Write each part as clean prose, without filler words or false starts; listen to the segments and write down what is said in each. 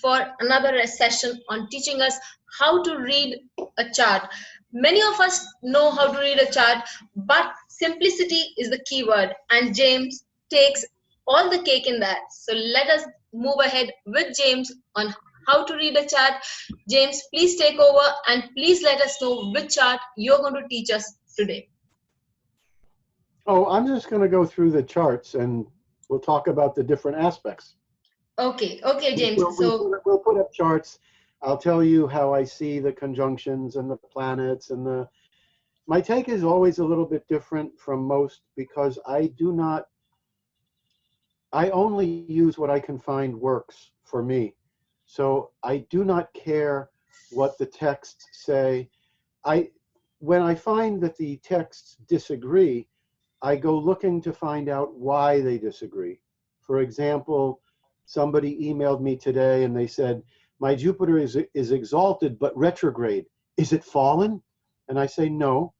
for another session on teaching us how to read a chart. Many of us know how to read a chart, but simplicity is the key word, and James takes all the cake in that. So let us move ahead with James on how to read a chart. James, please take over and please let us know which chart you're going to teach us today. Oh, I'm just going to go through the charts and we'll talk about the different aspects. Okay, James. We'll put up charts. I'll tell you how I see the conjunctions and the planets and the. My take is always a little bit different from most because I only use what I can find works for me. So I do not care what the texts say. When I find that the texts disagree, I go looking to find out why they disagree. For example, somebody emailed me today and they said, my Jupiter is exalted but retrograde. Is it fallen? And I say, no,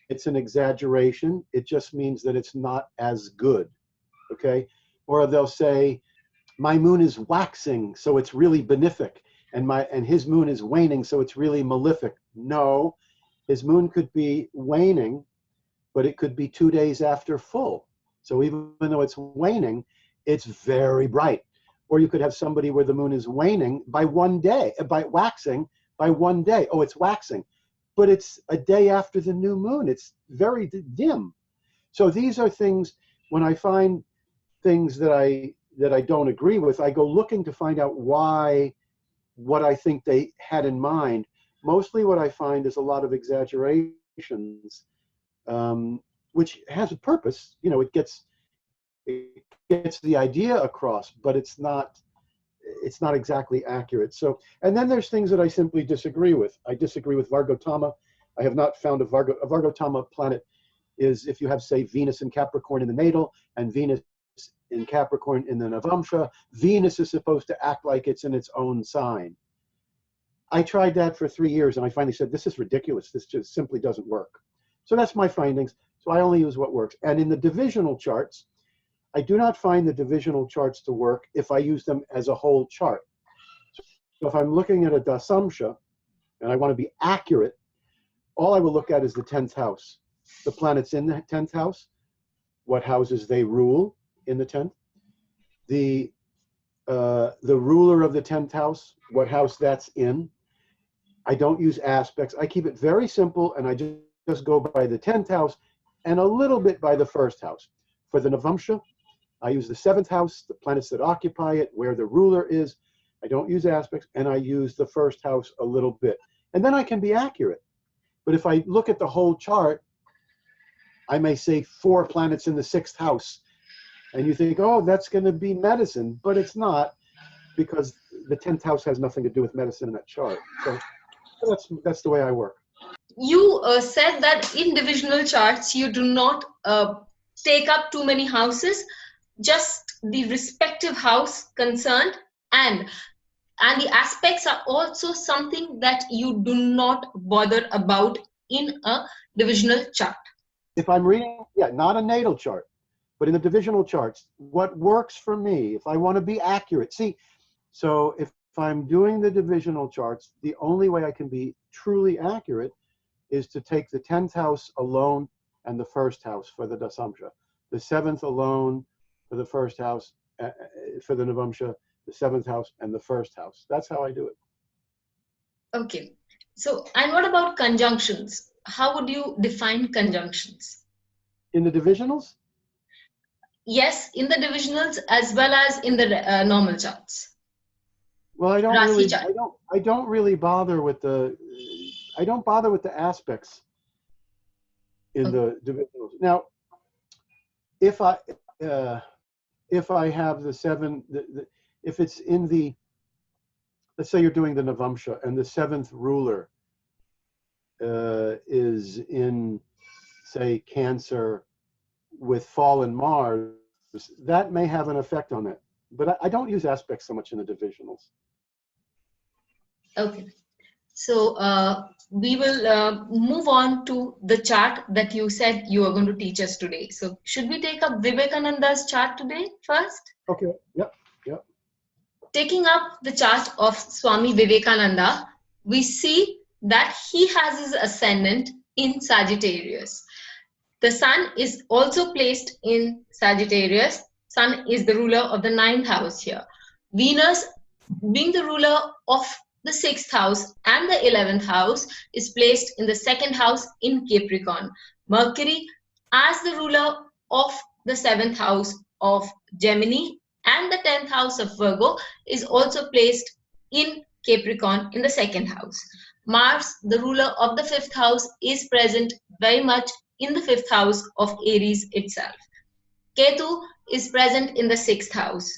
it's an exaggeration. It just means that it's not as good, okay? Or they'll say, my moon is waxing, so it's really benefic, and his moon is waning, so it's really malefic. No, his moon could be waning, but it could be 2 days after full. So even though it's waning, it's very bright. Or you could have somebody where the moon is waning by 1 day, by waxing by 1 day. Oh, it's waxing, but it's a day after the new moon. It's very dim. So these are things, when I find things that I don't agree with, I go looking to find out why, what I think they had in mind. Mostly what I find is a lot of exaggerations, which has a purpose. You know, it gets the idea across, but it's not exactly accurate. So, and then there's things that I simply disagree with. I disagree with Vargotama. I have not found a Vargotama planet is if you have, say, Venus in Capricorn in the natal and Venus in Capricorn in the Navamsha. Venus is supposed to act like it's in its own sign. I tried that for 3 years and I finally said, this is ridiculous. This just simply doesn't work. So that's my findings. So I only use what works. And in the divisional charts, I do not find the divisional charts to work if I use them as a whole chart. So if I'm looking at a dasamsha and I want to be accurate, all I will look at is the 10th house. The planets in the 10th house, what houses they rule in the 10th, the ruler of the 10th house, what house that's in. I don't use aspects. I keep it very simple and I just go by the 10th house and a little bit by the 1st house. For the Navamsha, I use the 7th house, the planets that occupy it, where the ruler is. I don't use aspects, and I use the 1st house a little bit. And then I can be accurate. But if I look at the whole chart, I may say 4 planets in the 6th house. And you think, oh, that's going to be medicine. But it's not, because the 10th house has nothing to do with medicine in that chart. So that's the way I work. You said that in divisional charts, you do not take up too many houses, just the respective house concerned, and the aspects are also something that you do not bother about in a divisional chart. If I'm reading, not a natal chart, but in the divisional charts, what works for me, if I want to be accurate, so if I'm doing the divisional charts, the only way I can be truly accurate is to take the 10th house alone and the 1st house for the dasamsha, the 7th alone for the 1st house, for the navamsha, the 7th house and the 1st house. That's how I do it. Okay. So, and what about conjunctions? How would you define conjunctions? In the divisionals? Yes, in the divisionals as well as in the normal charts. Well, I don't really bother with the aspects in the divisionals. Now, if I have the 7, if it's in the, let's say you're doing the Navamsha and the 7th ruler is in, say, Cancer with fallen Mars, that may have an effect on it. But I don't use aspects so much in the divisionals. Okay. So we will move on to the chart that you said you are going to teach us today. So should we take up Vivekananda's chart today first? Okay. Yep. Taking up the chart of Swami Vivekananda, we see that he has his ascendant in Sagittarius. The sun is also placed in Sagittarius. Sun is the ruler of the 9th house here. Venus, being the ruler of the 6th house and the 11th house, is placed in the 2nd house in Capricorn. Mercury, as the ruler of the 7th house of Gemini and the 10th house of Virgo, is also placed in Capricorn in the 2nd house. Mars, the ruler of the 5th house, is present very much in the 5th house of Aries itself. Ketu is present in the 6th house.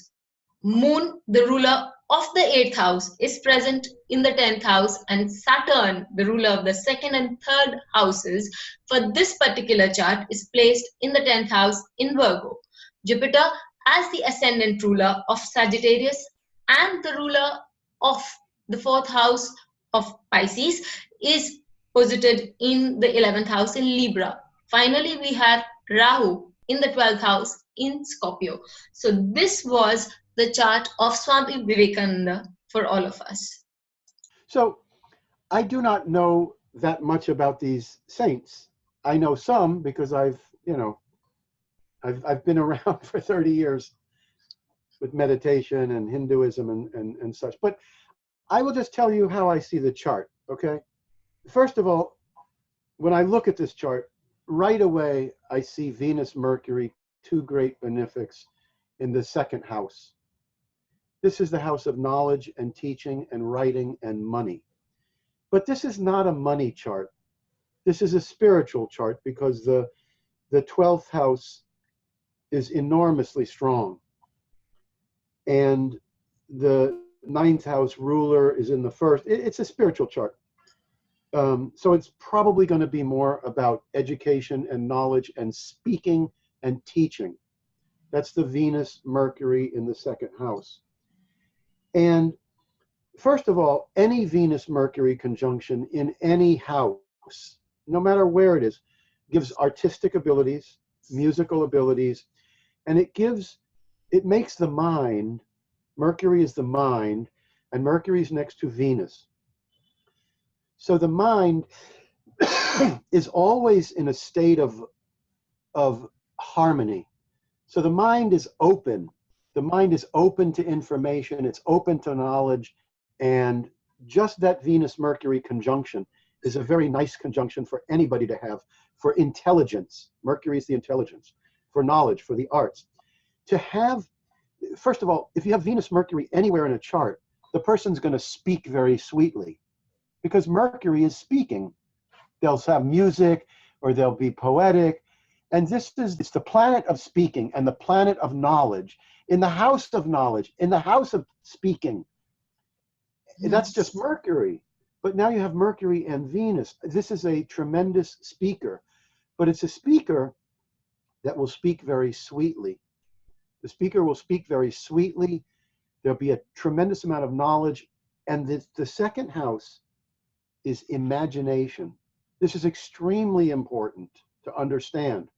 Moon, the ruler of the 8th house, is present in the 10th house, and Saturn, the ruler of the 2nd and 3rd houses, for this particular chart is placed in the 10th house in Virgo. Jupiter, as the ascendant ruler of Sagittarius and the ruler of the 4th house of Pisces, is posited in the 11th house in Libra. Finally, we have Rahu in the 12th house in Scorpio. So this was the chart of Swami Vivekananda for all of us. So I do not know that much about these saints. I know some because I've been around for 30 years with meditation and Hinduism and such. But I will just tell you how I see the chart, okay? First of all, when I look at this chart, right away I see Venus, Mercury, two great benefics in the 2nd house. This is the house of knowledge and teaching and writing and money. But this is not a money chart. This is a spiritual chart because the 12th house is enormously strong. And the 9th house ruler is in the 1st. It's a spiritual chart. So it's probably going to be more about education and knowledge and speaking and teaching. That's the Venus, Mercury in the 2nd house. And first of all, any Venus-Mercury conjunction in any house, no matter where it is, gives artistic abilities, musical abilities, and it makes the mind, Mercury is the mind, and Mercury is next to Venus. So the mind is always in a state of harmony. So the mind is open. The mind is open to information, it's open to knowledge, and just that Venus-Mercury conjunction is a very nice conjunction for anybody to have for intelligence. Mercury is the intelligence, for knowledge, for the arts. To have, first of all, if you have Venus-Mercury anywhere in a chart, the person's going to speak very sweetly because Mercury is speaking. They'll have music or they'll be poetic. And it's the planet of speaking and the planet of knowledge. In the house of knowledge, in the house of speaking. Yes. That's just Mercury. But now you have Mercury and Venus. This is a tremendous speaker. But it's a speaker that will speak very sweetly. The speaker will speak very sweetly. There'll be a tremendous amount of knowledge. And the 2nd house is imagination. This is extremely important to understand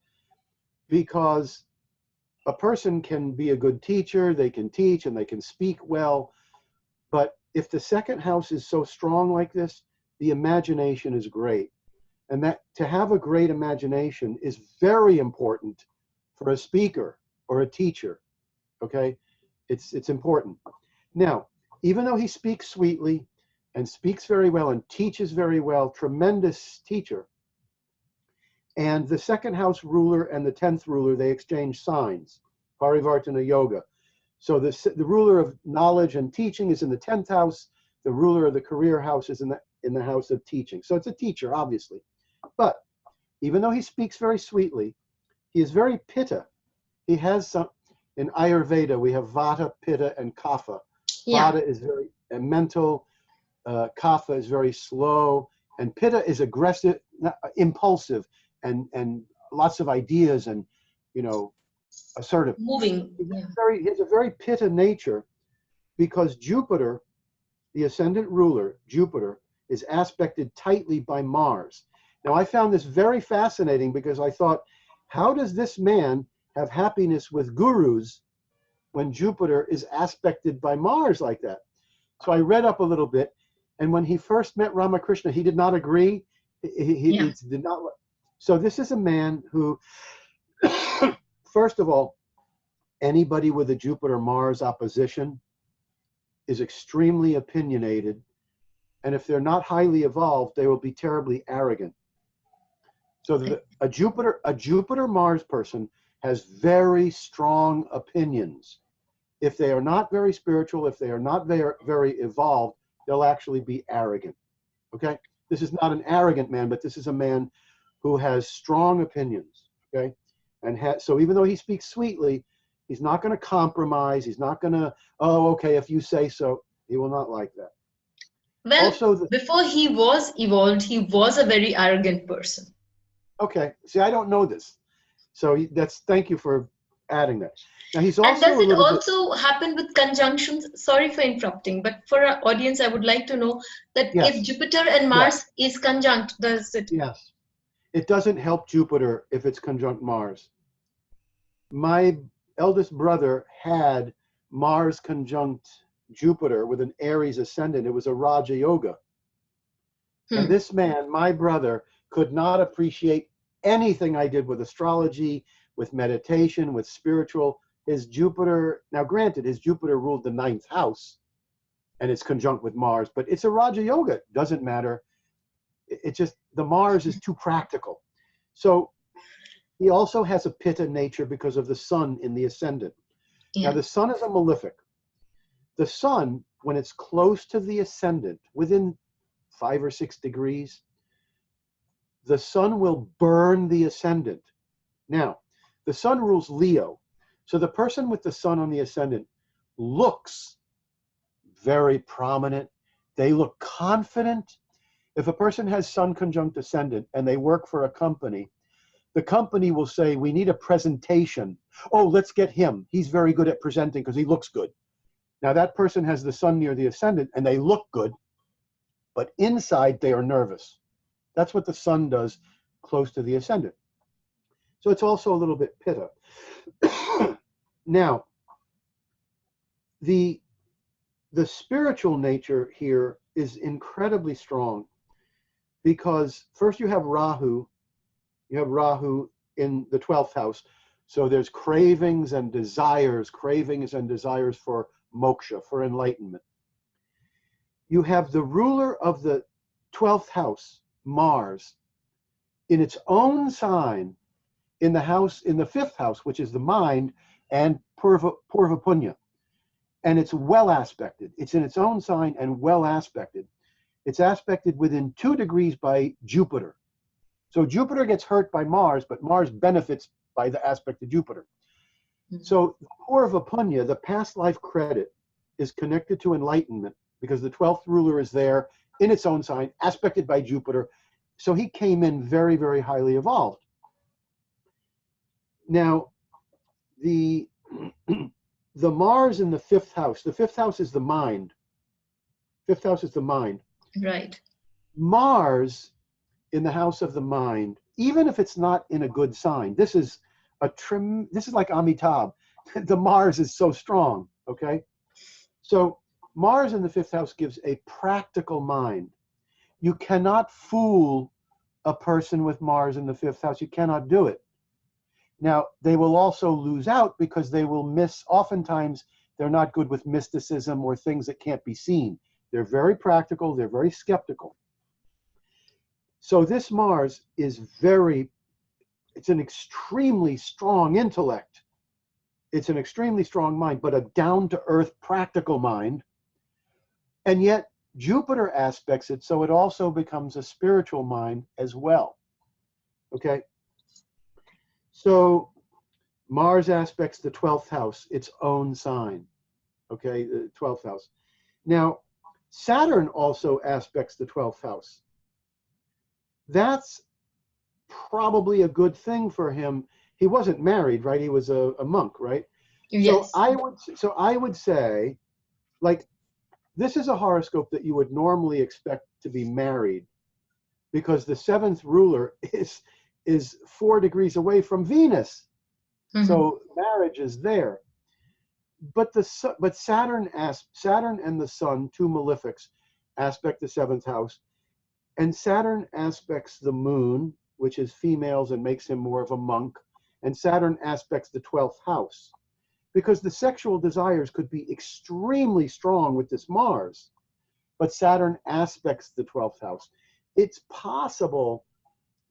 because a person can be a good teacher, they can teach and they can speak well, but if the 2nd house is so strong like this, the imagination is great. And that to have a great imagination is very important for a speaker or a teacher, okay? It's important. Now, even though he speaks sweetly and speaks very well and teaches very well, tremendous teacher, and the 2nd house ruler and the 10th ruler, they exchange signs, Parivartana Yoga. So the ruler of knowledge and teaching is in the 10th house. The ruler of the career house is in the house of teaching. So it's a teacher, obviously. But even though he speaks very sweetly, he is very pitta. He has some, in Ayurveda, we have Vata, Pitta, and Kapha. Yeah. Vata is very mental, Kapha is very slow, and Pitta is aggressive, impulsive, and lots of ideas and, assertive. Moving. Yeah. He has a very Pitta nature because Jupiter, the ascendant ruler, Jupiter, is aspected tightly by Mars. Now, I found this very fascinating because I thought, how does this man have happiness with gurus when Jupiter is aspected by Mars like that. So I read up a little bit, and when he first met Ramakrishna, he did not agree. He did not. So this is a man who, first of all, anybody with a Jupiter-Mars opposition is extremely opinionated, and if they're not highly evolved, they will be terribly arrogant. So a Jupiter-Mars person has very strong opinions. If they are not very spiritual, if they are not very evolved, they'll actually be arrogant. Okay? This is not an arrogant man, but this is a man who has strong opinions. Okay? And so even though he speaks sweetly, he's not going to compromise. He's not going to, oh, okay, if you say so. He will not like that. Well, also, before he was evolved, he was a very arrogant person. Okay. See, I don't know this. So thank you for adding that. Now he's also and does it also happen with conjunctions? Sorry for interrupting, but for our audience, I would like to know that if Jupiter and Mars is conjunct, does it? Yes. It doesn't help Jupiter if it's conjunct Mars. My eldest brother had Mars conjunct Jupiter with an Aries ascendant. It was a Raja Yoga. And this man, my brother, could not appreciate anything I did with astrology, with meditation, with spiritual. His Jupiter, now granted, his Jupiter ruled the 9th house, and it's conjunct with Mars, but it's a Raja Yoga. It doesn't matter. It's just, the Mars is too practical. So he also has a Pitta nature because of the sun in the ascendant. Now the sun is a malefic. The sun, when it's close to the ascendant, within 5 or 6 degrees, the sun will burn the ascendant. Now, the sun rules Leo. So the person with the sun on the ascendant looks very prominent. They look confident. If a person has sun conjunct ascendant and they work for a company, the company will say, we need a presentation. Oh, let's get him. He's very good at presenting because he looks good. Now that person has the sun near the ascendant and they look good, but inside they are nervous. That's what the sun does close to the ascendant. So it's also a little bit Pitta. Now, the spiritual nature here is incredibly strong because first you have Rahu in the 12th house. So there's cravings and desires for moksha, for enlightenment. You have the ruler of the 12th house, Mars, in its own sign in the 5th house, which is the mind, and Purva Punya. And it's well aspected. It's in its own sign and well aspected. It's aspected within 2 degrees by Jupiter. So Jupiter gets hurt by Mars, but Mars benefits by the aspect of Jupiter. So Purva Punya, the past life credit, is connected to enlightenment because the 12th ruler is there in its own sign, aspected by Jupiter. So he came in very, very highly evolved. Now, the Mars in the 5th house, the 5th house is the mind. 5th house is the mind. Right. Mars in the house of the mind, even if it's not in a good sign, this is like Amitabh. The Mars is so strong, okay? So Mars in the 5th house gives a practical mind. You cannot fool a person with Mars in the 5th house. You cannot do it. Now, they will also lose out because they will oftentimes they're not good with mysticism or things that can't be seen. They're very practical, they're very skeptical. So this Mars is it's an extremely strong intellect. It's an extremely strong mind, but a down-to-earth practical mind. And yet Jupiter aspects it, so it also becomes a spiritual mind as well. Okay? So Mars aspects the 12th house, its own sign. Okay, the 12th house. Now, Saturn also aspects the 12th house. That's probably a good thing for him. He wasn't married, right? He was a monk, right? Yes. So I would say, like, this is a horoscope that you would normally expect to be married because the 7th ruler is 4 degrees away from Venus. So marriage is there. but Saturn and the Sun, two malefics, aspect the seventh house, and Saturn aspects the Moon, which is females and makes him more of a monk, and Saturn aspects the 12th house, because the sexual desires could be extremely strong with this Mars, but Saturn aspects the 12th house. It's possible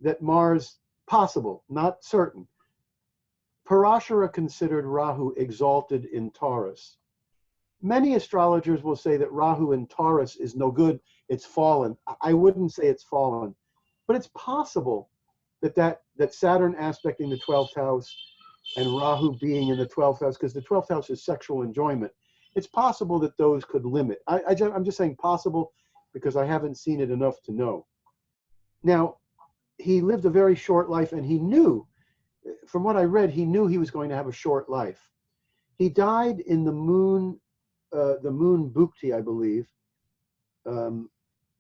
that Mars, possible, not certain. Parashara considered Rahu exalted in Taurus. Many astrologers will say that Rahu in Taurus is no good, it's fallen. I wouldn't say it's fallen, but it's possible that Saturn aspecting the 12th house and Rahu being in the 12th house, because the 12th house is sexual enjoyment, it's possible that those could limit. I'm just saying possible because I haven't seen it enough to know. Now, he lived a very short life, and he knew, from what I read, he knew he was going to have a short life. He died in the moon Bhukti, I believe,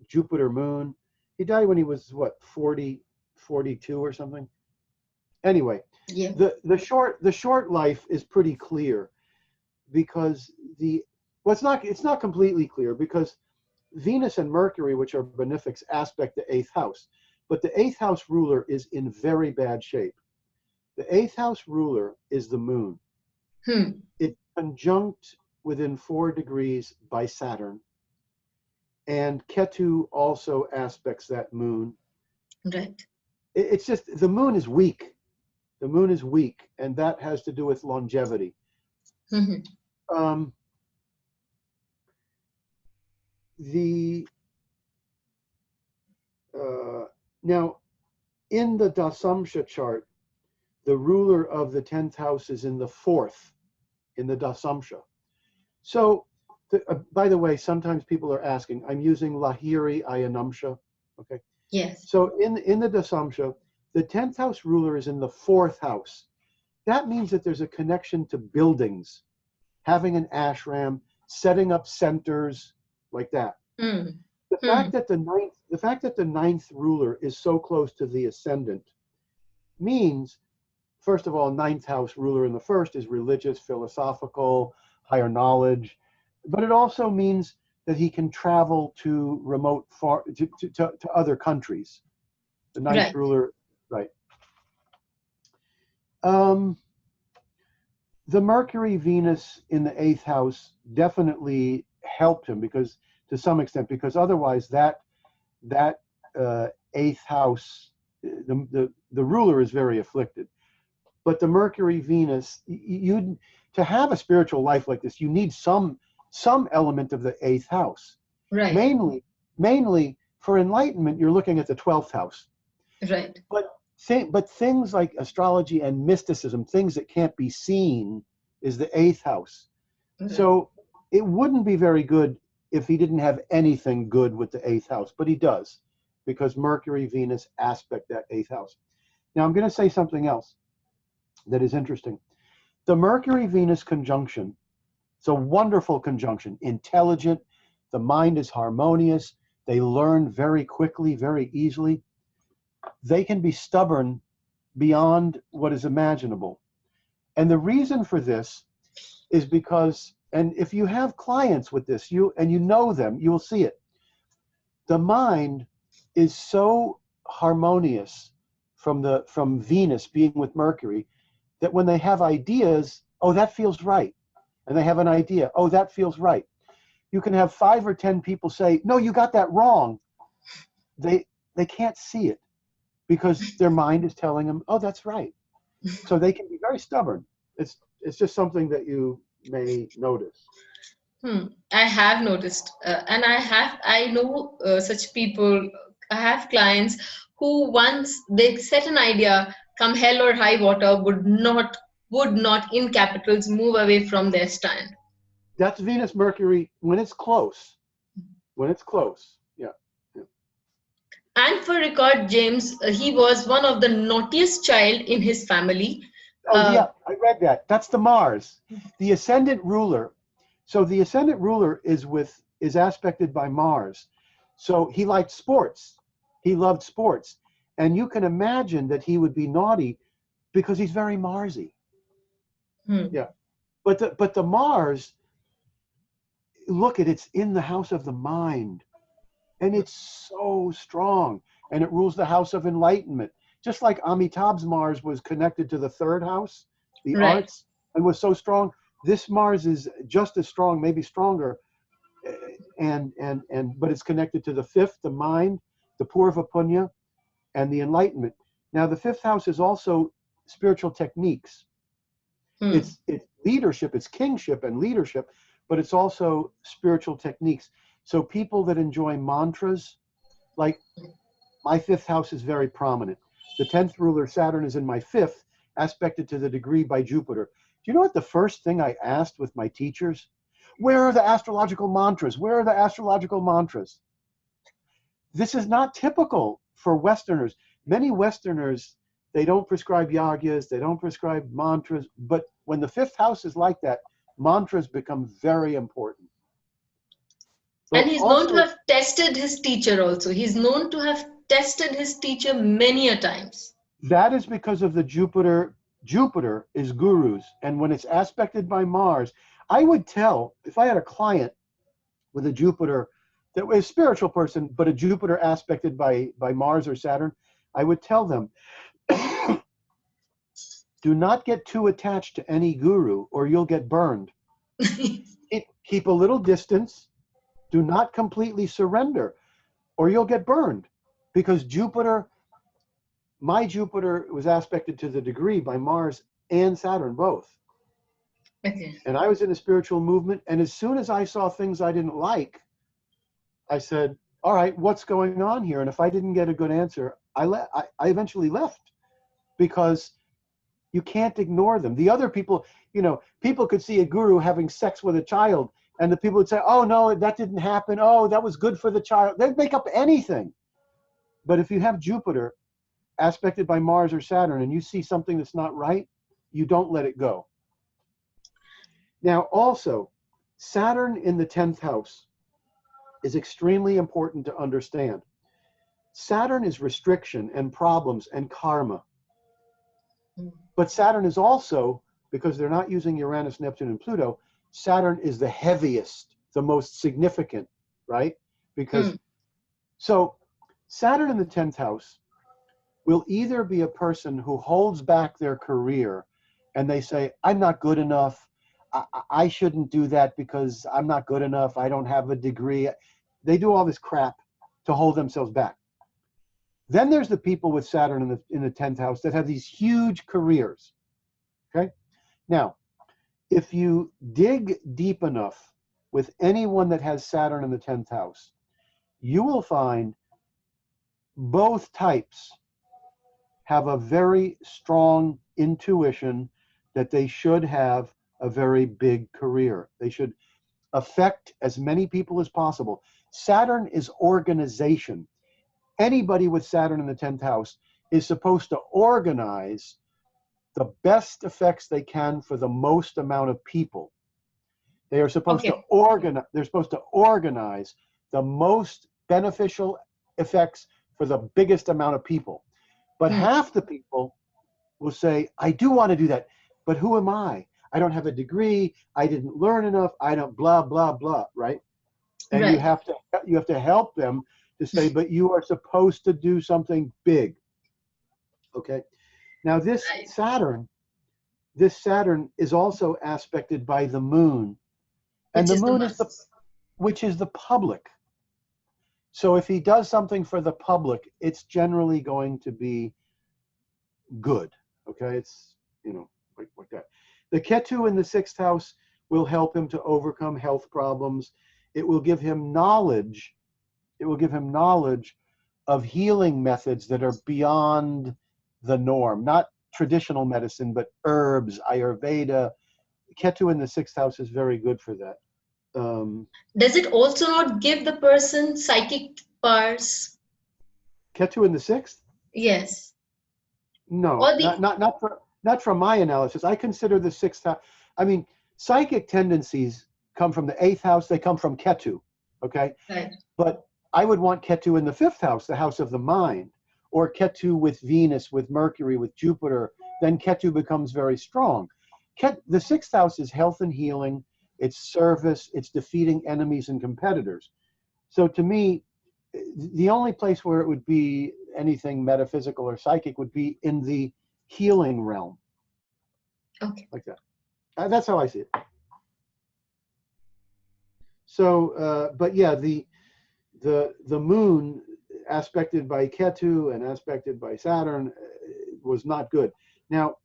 Jupiter moon. He died when he was, what, 40, 42 or something? Anyway, Yeah. the short life is pretty clear, because it's not completely clear, because Venus and Mercury, which are benefics, aspect the 8th house, but the 8th house ruler is in very bad shape. The 8th house ruler is the Moon. It's conjunct within 4 degrees by Saturn, and Ketu also aspects that Moon. Right. It's just the Moon is weak. The Moon is weak, and that has to do with longevity. Now, in the Dasamsha chart, the ruler of the 10th house is in the 4th, in the Dasamsha. So, by the way, sometimes people are asking, I'm using Lahiri Ayanamsha, okay? Yes. So in the Dasamsha, the 10th house ruler is in the 4th house. That means that there's a connection to buildings, having an ashram, setting up centers, like that. The fact that the ninth ruler is so close to the ascendant means, first of all, 9th house ruler in the first is religious, philosophical, higher knowledge, but it also means that he can travel to remote, to other countries. The 9th ruler, right. The Mercury Venus in the 8th house definitely helped him, because to some extent, because otherwise that 8th house, the ruler is very afflicted. But the Mercury Venus, to have a spiritual life like this, you need some element of the 8th house. Right. Mainly for enlightenment, you're looking at the 12th house. Right. But things like astrology and mysticism, things that can't be seen, is the 8th house. So it wouldn't be very good if he didn't have anything good with the 8th house, but he does, because Mercury, Venus aspect that 8th house. Now I'm going to say something else that is interesting. The Mercury-Venus conjunction, it's a wonderful conjunction, intelligent, the mind is harmonious, they learn very quickly, very easily. They can be stubborn beyond what is imaginable. And the reason for this is because, and if you have clients with this, you know them, you will see it. The mind is so harmonious from Venus being with Mercury, that when they have ideas, oh, that feels right. And they have an idea, oh, that feels right. You can have 5 or 10 people say, no, you got that wrong. They can't see it, because their mind is telling them, oh, that's right. So they can be very stubborn. It's just something that you may notice. I have noticed, and I know such people. I have clients who, once they set an idea, come hell or high water, would not in capitals move away from their stand. That's Venus Mercury when it's close. When it's close, yeah. And for record, James, he was one of the naughtiest child in his family. Oh yeah, I read that. That's the Mars, the ascendant ruler. So the ascendant ruler is aspected by Mars. So he liked sports. He loved sports, and you can imagine that he would be naughty because he's very Marsy. Yeah, But the Mars, look at it's in the house of the mind, and it's so strong, and it rules the house of enlightenment. Just like Amitabh's Mars was connected to the third house, the Right. arts, and was so strong. This Mars is just as strong, maybe stronger, but it's connected to the fifth, the mind, the Purva Punya, and the enlightenment. Now, the fifth house is also spiritual techniques. It's leadership, it's kingship and leadership, but it's also spiritual techniques. So people that enjoy mantras, like my fifth house is very prominent. The 10th ruler, Saturn, is in my fifth, aspected to the degree by Jupiter. Do you know what the first thing I asked with my teachers? Where are the astrological mantras? Where are the astrological mantras? This is not typical for Westerners. Many Westerners, they don't prescribe yagyas, they don't prescribe mantras, but when the fifth house is like that, mantras become very important. But And he's known also, to have tested his teacher also. He's known to have tested his teacher many a times. that is because of the Jupiter. Jupiter is gurus, and when it's aspected by Mars, I would tell, if I had a client with a Jupiter that was a spiritual person, but a Jupiter aspected by Mars or Saturn, I would tell them, do not get too attached to any guru or you'll get burned. Keep a little distance. Do not completely surrender or you'll get burned. Because Jupiter, my Jupiter was aspected to the degree by Mars and Saturn both. Okay. And I was in a spiritual movement, and as soon as I saw things I didn't like, I said, all right, what's going on here? And if I didn't get a good answer, I eventually left, because you can't ignore them. The other people, people could see a guru having sex with a child, and the people would say, oh, no, that didn't happen. Oh, that was good for the child. They'd make up anything. But if you have Jupiter aspected by Mars or Saturn and you see something that's not right, you don't let it go. Now, also, Saturn in the 10th house is extremely important to understand. Saturn is restriction and problems and karma. But Saturn is also, because they're not using Uranus, Neptune, and Pluto, Saturn is the heaviest, the most significant, right? Because, so Saturn in the 10th house will either be a person who holds back their career and they say, I'm not good enough. I shouldn't do that because I'm not good enough. I don't have a degree. They do all this crap to hold themselves back. Then there's the people with Saturn in the 10th house that have these huge careers. Okay? Now, if you dig deep enough with anyone that has Saturn in the 10th house, you will find both types have a very strong intuition that they should have a very big career. They should affect as many people as possible. Saturn is organization. Anybody with Saturn in the 10th house is supposed to organize the best effects they can for the most amount of people. They are supposed to organize, they're supposed to organize the most beneficial effects for the biggest amount of people. But half the people will say, I do want to do that, but who am I? I don't have a degree, I didn't learn enough, I don't blah, blah, blah, right? And Right. you have to help them to say, but you are supposed to do something big. Okay. Now this Saturn is also aspected by the moon. And the moon is which is the public. So if he does something for the public, it's generally going to be good. Okay, it's like that. The Ketu in the 6th house will help him to overcome health problems. It will give him knowledge. It will give him knowledge of healing methods that are beyond the norm, not traditional medicine, but herbs, Ayurveda. Ketu in the 6th house is very good for that. Does it also not give the person psychic powers? Ketu in the 6th? Yes. No, Or the, not from my analysis. I consider the 6th house. I mean, psychic tendencies come from the 8th house. They come from Ketu. Okay. right. But I would want Ketu in the 5th house, the house of the mind, or Ketu with Venus, with Mercury, with Jupiter. Then Ketu becomes very strong. The sixth house is health and healing, it's service, it's defeating enemies and competitors. So to me, the only place where it would be anything metaphysical or psychic would be in the healing realm. Okay. Like that. That's how I see it. So, but yeah, the moon aspected by Ketu and aspected by Saturn was not good. Now,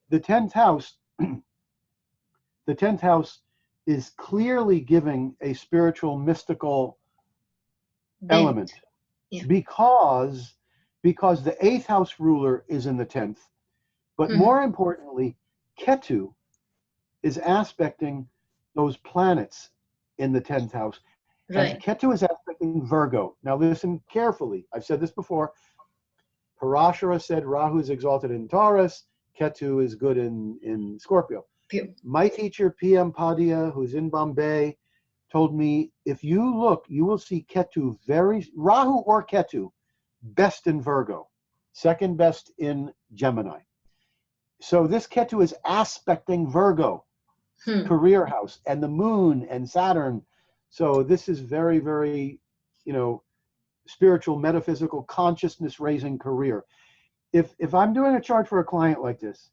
the 10th house, the 10th house is clearly giving a spiritual, mystical element, yeah. because the 8th house ruler is in the 10th, but more importantly, Ketu is aspecting those planets in the 10th house. Right. And Ketu is aspecting Virgo. Now listen carefully. I've said this before. Parashara said Rahu is exalted in Taurus, Ketu is good in Scorpio. Pure. My teacher, P.M. Padia, who's in Bombay, told me, if you look, you will see Ketu Rahu or Ketu, best in Virgo, second best in Gemini. So this Ketu is aspecting Virgo, career house, and the moon and Saturn. So this is very, very, spiritual, metaphysical, consciousness raising career. If I'm doing a chart for a client like this,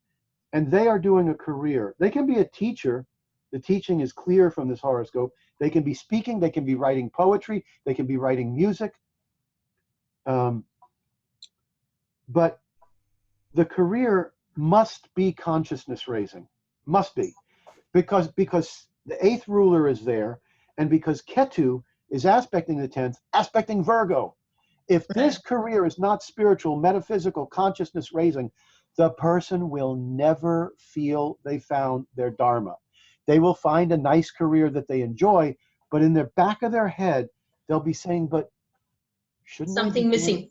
and they are doing a career, they can be a teacher. The teaching is clear from this horoscope. They can be speaking, they can be writing poetry, they can be writing music. But the career must be consciousness raising, must be, because the 8th ruler is there, and because Ketu is aspecting the 10th, aspecting Virgo. If this career is not spiritual, metaphysical, consciousness raising, the person will never feel they found their dharma. They will find a nice career that they enjoy, but in the back of their head, they'll be saying, but shouldn't something missing?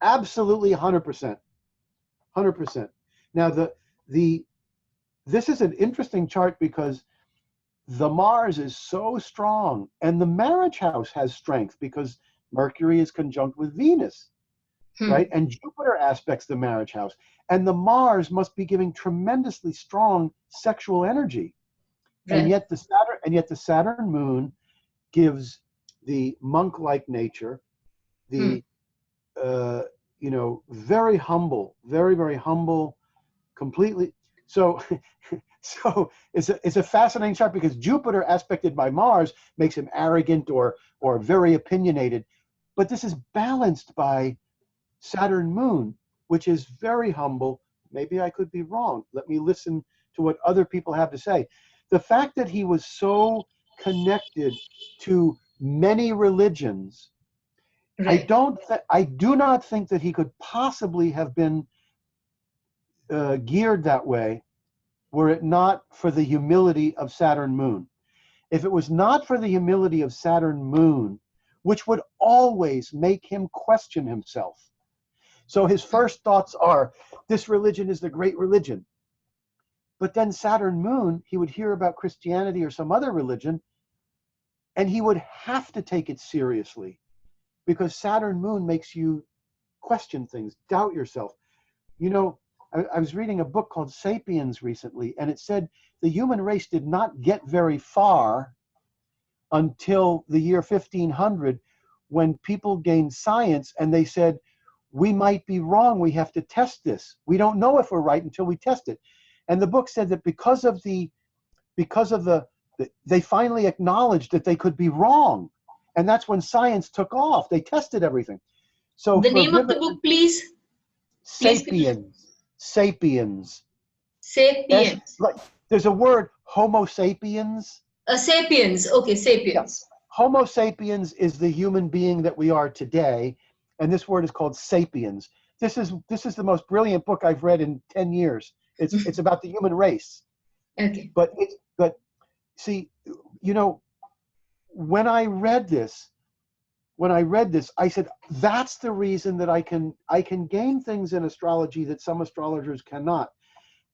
Absolutely, 100%. 100%. Now, this is an interesting chart because the Mars is so strong, and the marriage house has strength because Mercury is conjunct with Venus, right? And Jupiter aspects the marriage house. And the Mars must be giving tremendously strong sexual energy. Right. And yet the Saturn Moon gives the monk-like nature, the very humble, very, very humble, completely. So it's a fascinating chart because Jupiter aspected by Mars makes him arrogant or very opinionated, but this is balanced by Saturn Moon, which is very humble. Maybe I could be wrong. Let me listen to what other people have to say. The fact that he was so connected to many religions, right. I do not think that he could possibly have been geared that way were it not for the humility of Saturn Moon. If it was not for the humility of Saturn Moon, which would always make him question himself. So his first thoughts are, this religion is the great religion. But then Saturn Moon, he would hear about Christianity or some other religion, and he would have to take it seriously because Saturn Moon makes you question things, doubt yourself. I was reading a book called Sapiens recently, and it said the human race did not get very far until the year 1500 when people gained science and they said, we might be wrong, we have to test this. We don't know if we're right until we test it. And the book said that because of they finally acknowledged that they could be wrong. And that's when science took off. They tested everything. So the name of the book, please. Sapiens. Sapiens. Sapiens. There's a word, Homo sapiens. Sapiens. Okay, sapiens. Yeah. Homo sapiens is the human being that we are today, and this word is called sapiens. This is the most brilliant book I've read in 10 years. It's about the human race. Okay. But see, when I read this, I said, that's the reason that I can gain things in astrology that some astrologers cannot,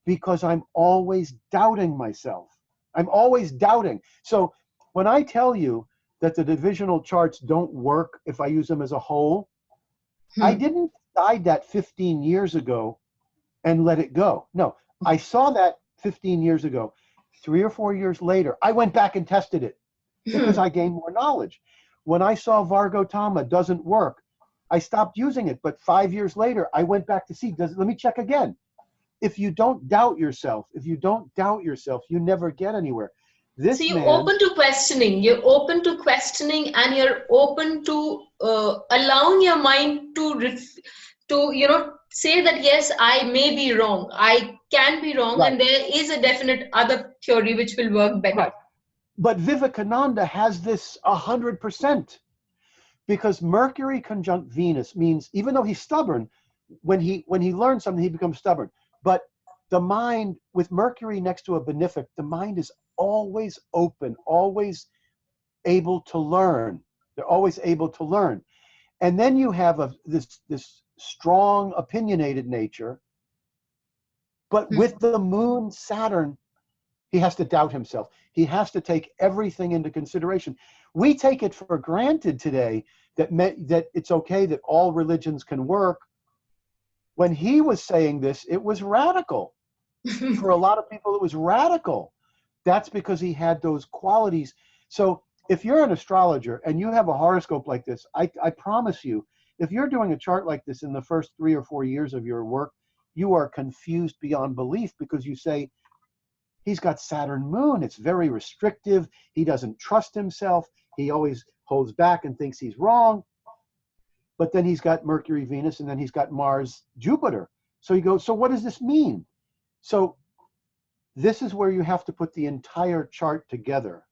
because I'm always doubting myself. I'm always doubting. So when I tell you that the divisional charts don't work if I use them as a whole, I didn't decide that 15 years ago and let it go. No, I saw that 15 years ago. 3 or 4 years later, I went back and tested it because I gained more knowledge. When I saw Vargotama doesn't work, I stopped using it. But 5 years later, I went back to see, let me check again. If you don't doubt yourself, you never get anywhere. So you're open to questioning. You're open to questioning, and you're open to allowing your mind to say that yes, I may be wrong. I can be wrong, Right. and there is a definite other theory which will work better. Right. But Vivekananda has this 100%, because Mercury conjunct Venus means, even though he's stubborn, when he learns something, he becomes stubborn. But the mind, with Mercury next to a benefic, the mind is always open, always able to learn. They're always able to learn. And then you have this strong, opinionated nature. But with the moon, Saturn, he has to doubt himself. He has to take everything into consideration. We take it for granted today that it's okay that all religions can work. When he was saying this, it was radical. For a lot of people, it was radical. That's because he had those qualities. So if you're an astrologer and you have a horoscope like this, I promise you, if you're doing a chart like this in the first 3 or 4 years of your work, you are confused beyond belief, because you say, he's got Saturn Moon. It's very restrictive. He doesn't trust himself. He always holds back and thinks he's wrong. But then he's got Mercury, Venus, and then he's got Mars, Jupiter. So you go, so what does this mean? So this is where you have to put the entire chart together.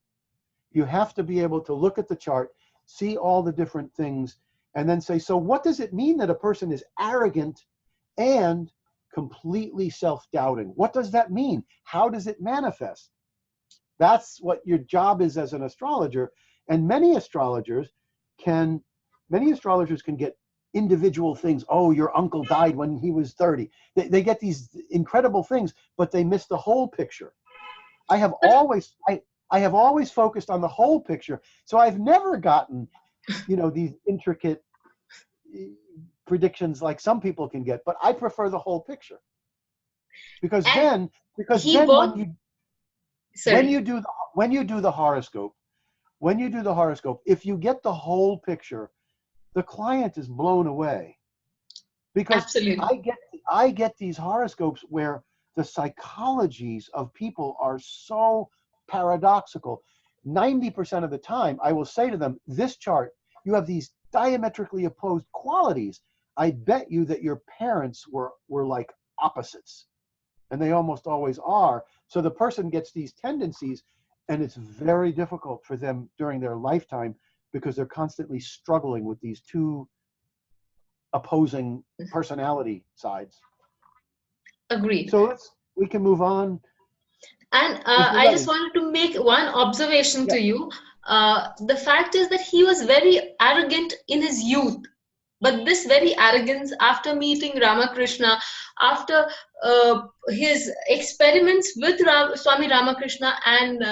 You have to be able to look at the chart, see all the different things, and then say, so what does it mean that a person is arrogant and completely self-doubting? What does that mean? How does it manifest? That's what your job is as an astrologer. And many astrologers can get individual things. Oh, your uncle died when he was 30. They get these incredible things, but they miss the whole picture. I have always focused on the whole picture. So I've never gotten, these intricate predictions like some people can get, but I prefer the whole picture. Because then when you do the horoscope, if you get the whole picture, the client is blown away. Because absolutely. I get these horoscopes where the psychologies of people are so paradoxical. 90% of the time, I will say to them, this chart, you have these diametrically opposed qualities. I bet you that your parents were like opposites. And they almost always are. So the person gets these tendencies, and it's very difficult for them during their lifetime, because they're constantly struggling with these two opposing personality sides. Agreed. So we can move on. And I just wanted to make one observation to you. The fact is that he was very arrogant in his youth. But this very arrogance, after meeting Ramakrishna, after his experiments with Swami Ramakrishna, and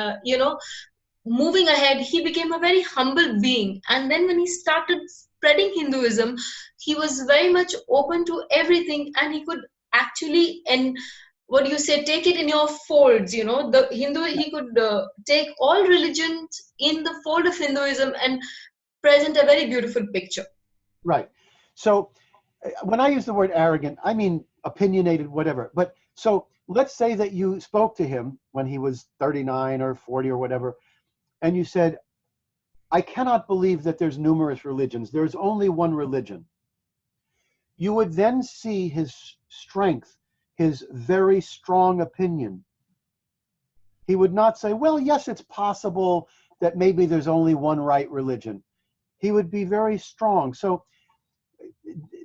moving ahead, he became a very humble being. And then when he started spreading Hinduism, he was very much open to everything, and he could actually, and what do you say, take it in your folds. The Hindu, he could take all religions in the fold of Hinduism and present a very beautiful picture. Right. So when I use the word arrogant, I mean opinionated, whatever. But so let's say that you spoke to him when he was 39 or 40 or whatever, and you said, I cannot believe that there's numerous religions. There's only one religion. You would then see his strength, his very strong opinion. He would not say, well, yes, it's possible that maybe there's only one right religion. He would be very strong. So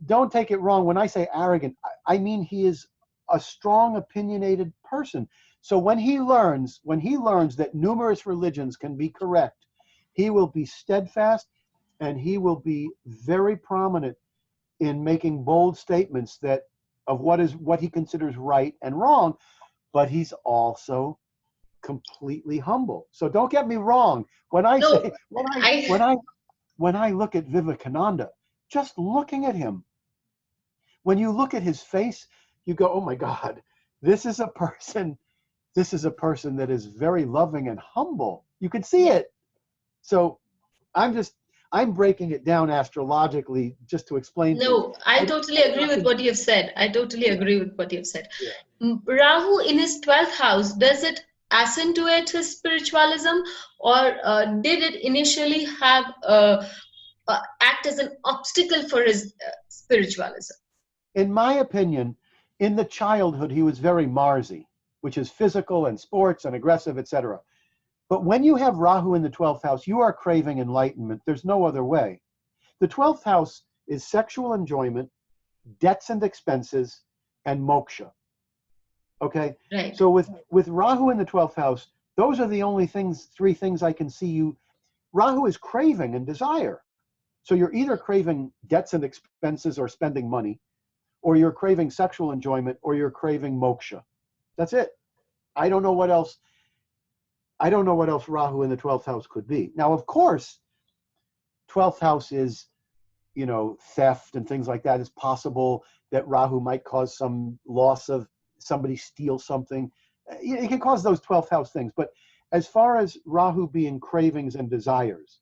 don't take it wrong. When I say arrogant, I mean he is a strong, opinionated person. So when he learns that numerous religions can be correct, he will be steadfast, and he will be very prominent in making bold statements of what he considers right and wrong. But he's also completely humble. So don't get me wrong. When I look at Vivekananda, just looking at him, when you look at his face, you go, oh my God, this is a person this is a person that is very loving and humble. You can see it. So I'm breaking it down astrologically just to explain things. No, I totally agree with what you've said. I totally agree with what you've said. Yeah. Rahu in his 12th house, does it accentuate his spiritualism, or did it initially have act as an obstacle for his spiritualism? In my opinion, in the childhood, he was very Marsy, which is physical and sports and aggressive, etc. But when you have Rahu in the 12th house, you are craving enlightenment. There's no other way. The 12th house is sexual enjoyment, debts and expenses, and moksha. Okay? Right. So with Rahu in the 12th house, those are the only three things I can see you. Rahu is craving and desire. So you're either craving debts and expenses or spending money, or you're craving sexual enjoyment, or you're craving moksha. That's it. I don't know what else Rahu in the 12th house could be. Now, of course, 12th house is, theft and things like that. It's possible that Rahu might cause some loss of somebody steal something. It can cause those 12th house things. But as far as Rahu being cravings and desires,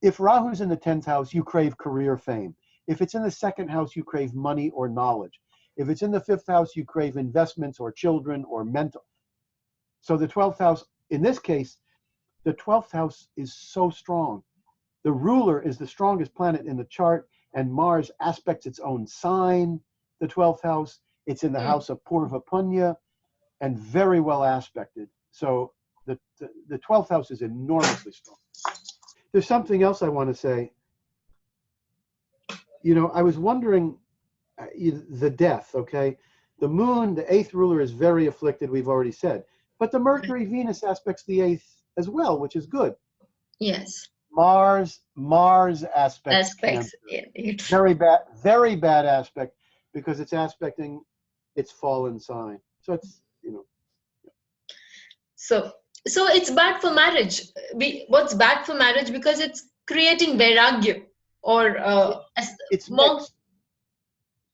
if Rahu's in the 10th house, you crave career fame. If it's in the 2nd house, you crave money or knowledge. If it's in the 5th house, you crave investments or children or mental. So the 12th house, in this case, the 12th house is so strong. The ruler is the strongest planet in the chart, and Mars aspects its own sign, the 12th house. It's in the house of Purva Punya and very well aspected. So the 12th house is enormously strong. There's something else I want to say. I was wondering, the death, okay? The moon, the 8th ruler, is very afflicted, we've already said. But the Mercury-Venus aspects the 8th as well, which is good. Yes. Mars aspects Cancer. Very bad aspect, because it's aspecting its fallen sign. So it's, So it's bad for marriage. What's bad for marriage? Because it's creating vairagya, or it's mixed.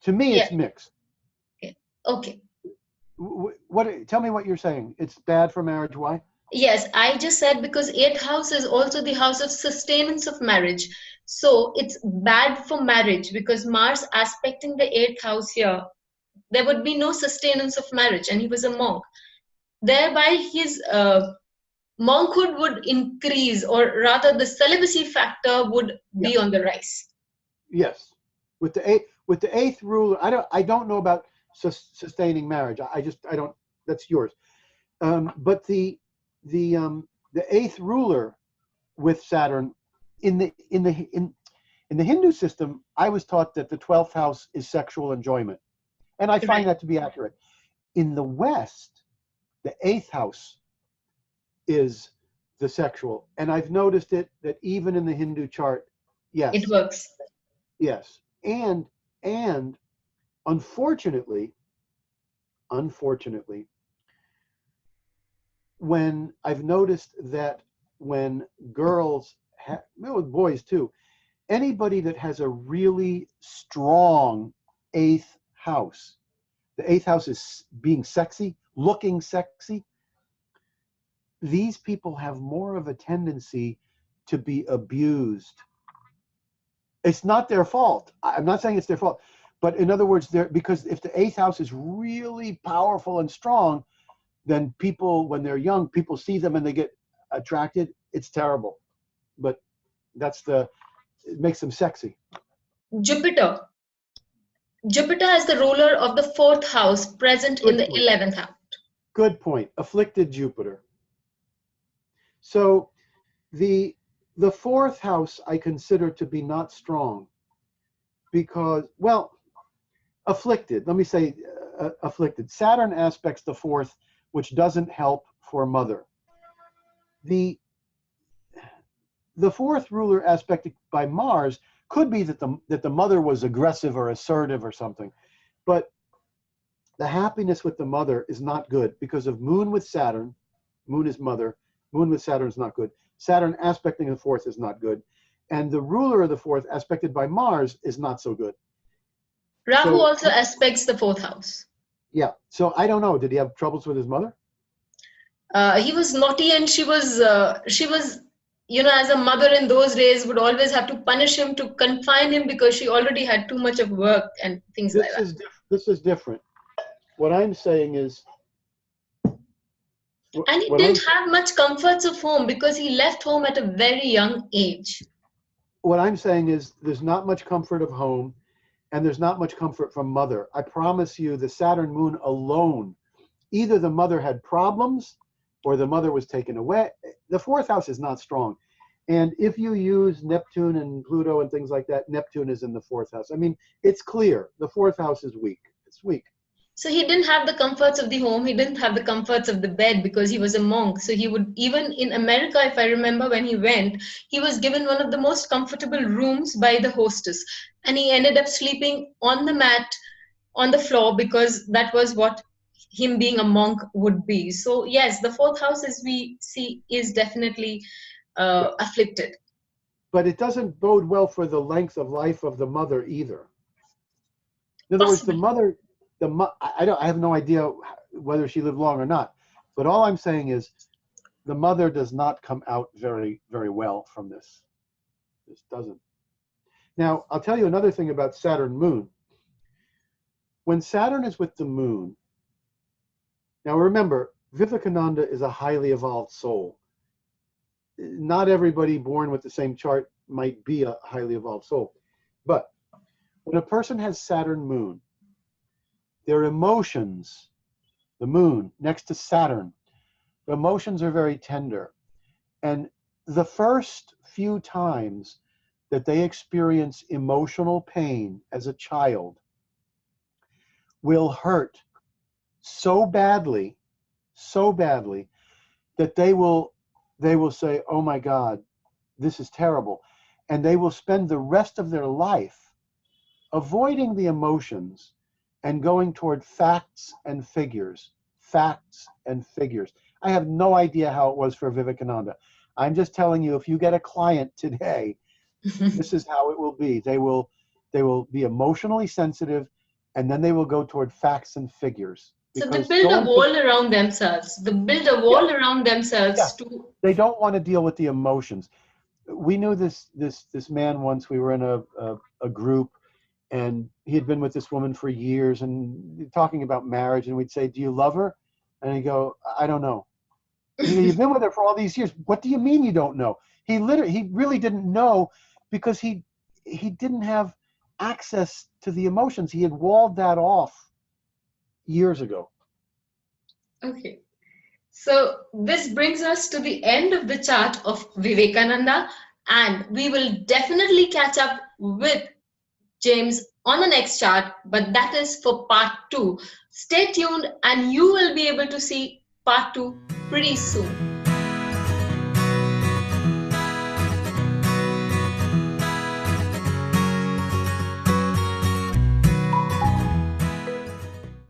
To me, it's mixed. Okay. Tell me what you're saying. It's bad for marriage. Why? Yes, I just said because 8th house is also the house of sustenance of marriage. So it's bad for marriage because Mars aspecting the 8th house here, there would be no sustenance of marriage, and he was a monk. Thereby his monkhood would increase, or rather the celibacy factor would be on the rise. Yes. With the 8th ruler, I don't know about sustaining marriage. I don't. That's yours. But the 8th ruler with Saturn in the Hindu system, I was taught that the 12th house is sexual enjoyment, and I find that to be accurate. In the West, the 8th house is the sexual, and I've noticed that even in the Hindu chart, yes, it works. Yes, and unfortunately, when I've noticed that when girls, with boys too, anybody that has a really strong 8th house, the 8th house is being sexy, looking sexy, these people have more of a tendency to be abused. It's not their fault. I'm not saying it's their fault, but in other words, because if the 8th house is really powerful and strong, then people, when they're young, people see them and they get attracted. It's terrible, but it makes them sexy. Jupiter is the ruler of the 4th house, present in the 11th house. Good point. Afflicted Jupiter. So the 4th house I consider to be not strong because, well, afflicted. Let me say afflicted. Saturn aspects the 4th, which doesn't help for mother. The 4th ruler aspected by Mars could be that the mother was aggressive or assertive or something, but the happiness with the mother is not good because of Moon with Saturn. Moon is mother. Moon with Saturn is not good. Saturn aspecting the 4th is not good, and the ruler of the 4th aspected by Mars is not so good. Rahu also aspects the 4th house. Yeah. So I don't know. Did he have troubles with his mother? He was naughty, and she was, as a mother in those days, would always have to punish him, to confine him, because she already had too much of work and things like that. This is different. What I'm saying is, And he didn't have much comforts of home because he left home at a very young age. what I'm saying is there's not much comfort of home, and there's not much comfort from mother. I promise you, the Saturn Moon alone, either the mother had problems or the mother was taken away. The fourth house is not strong. And if you use Neptune and Pluto and things like that, Neptune is in the fourth house. I mean, it's clear. The fourth house is weak. It's weak. So he didn't have the comforts of the home. He didn't have the comforts of the bed because he was a monk. So he would, even in America, if I remember when he went, he was given one of the most comfortable rooms by the hostess. And he ended up sleeping on the mat, on the floor, because that was what him being a monk would be. So yes, the fourth house, as we see, is definitely afflicted. But it doesn't bode well for the length of life of the mother either. In other words, the mother, I have no idea whether she lived long or not, but all I'm saying is the mother does not come out very, very well from this. This doesn't. Now, I'll tell you another thing about Saturn Moon. When Saturn is with the moon, now remember, Vivekananda is a highly evolved soul. Not everybody born with the same chart might be a highly evolved soul. But when a person has Saturn Moon, their emotions, the moon next to Saturn, the emotions are very tender. And the first few times that they experience emotional pain as a child will hurt so badly that they will say, oh my God, this is terrible. And they will spend the rest of their life avoiding the emotions and going toward facts and figures. Facts and figures. I have no idea how it was for Vivekananda. I'm just telling you, if you get a client today, this is how it will be. They will be emotionally sensitive, and then they will go toward facts and figures. So they build a wall around themselves. They build a wall around themselves to. They don't want to deal with the emotions. We knew this man once. We were in a group, and he had been with this woman for years, and talking about marriage. And we'd say, "Do you love her?" And he'd go, "I don't know." You've been with her for all these years. What do you mean you don't know? He really didn't know, because he didn't have access to the emotions. He had walled that off years ago. Okay. So this brings us to the end of the chart of Vivekananda, and we will definitely catch up with James on the next chart, but that is for part 2. Stay tuned and you will be able to see part 2 pretty soon.